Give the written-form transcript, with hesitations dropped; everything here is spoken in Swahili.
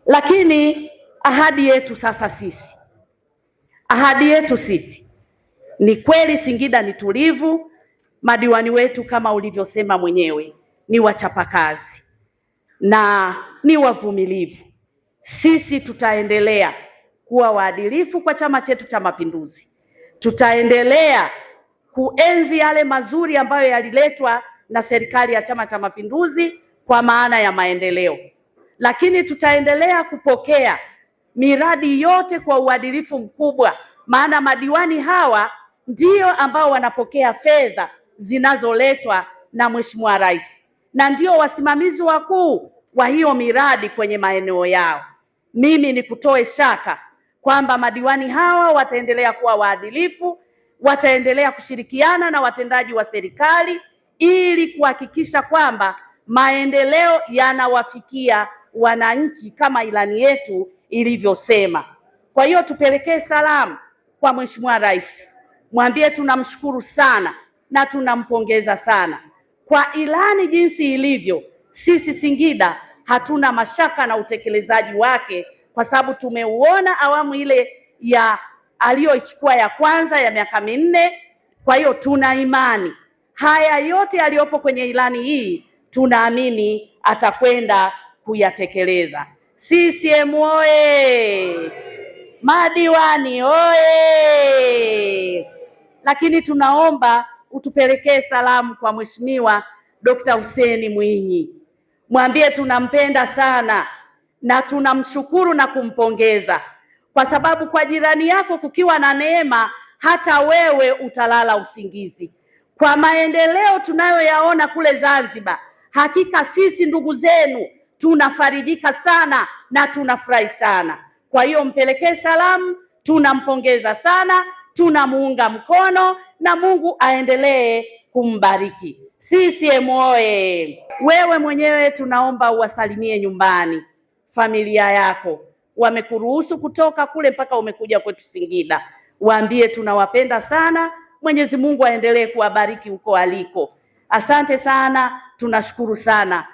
Lakini ahadi yetu sisi ni kweli Singida ni tulivu, madiwani wetu kama ulivyosema mwenyewe ni wachapakazi na ni wavumilivu. Sisi tutaendelea kuwa waadilifu kwa chama chetu cha Mapinduzi. Tutaendelea kuenzi yale mazuri ambayo yaliletwa na serikali ya Chama cha Mapinduzi kwa maana ya maendeleo. Lakini tutaendelea kupokea miradi yote kwa uadilifu mkubwa, maana madiwani hawa ndio ambao wanapokea fedha zinazoletwa na Mheshimiwa Rais na ndio wasimamizi wakuu wa hiyo miradi kwenye maeneo yao. Mimi nikutoe shaka kwamba madiwani hawa wataendelea kuwa waadilifu, wataendelea kushirikiana na watendaji wa serikali ili kuhakikisha kwamba maendeleo yanawafikia wananchi kama ilani yetu ilivyosema. Kwa hiyo tupelekee salamu kwa Mheshimiwa Rais, mwambie tunamshukuru sana na tunampongeza sana kwa ilani jinsi ilivyo. Sisi Singida hatuna mashaka na utekelezaji wake, kwa sababu tumeuona awamu ile ya aliyoichukua ya kwanza ya miaka minne. Kwa hiyo tuna imani haya yote yaliyopo kwenye ilani hii tunaamini atakwenda kuyatekeleza. CCM oye! Madiwani oye! Lakini tunaomba utupelekee salamu kwa Mheshimiwa Dr. Hussein Mwinyi, mwambie tunampenda sana na tunamshukuru na kumpongeza, kwa sababu kwa jirani yako kukiwa na neema hata wewe utalala usingizi. Kwa maendeleo tunayoyaona kule Zanzibar, hakika sisi ndugu zenu tunafarijika sana na tunafurahi sana. Kwa hiyo mpelekee salamu, tunampongeza sana, tunamuunga mkono na Mungu aendelee kumbariki. CCM oye! Wewe mwenyewe tunaomba uwasalimie nyumbani, familia yako wamekuruhusu kutoka kule mpaka umekuja kwetu Singida. Waambie tunawapenda sana, Mwenyezi Mungu aendelee kuwabariki huko aliko. Asante sana, tunashukuru sana.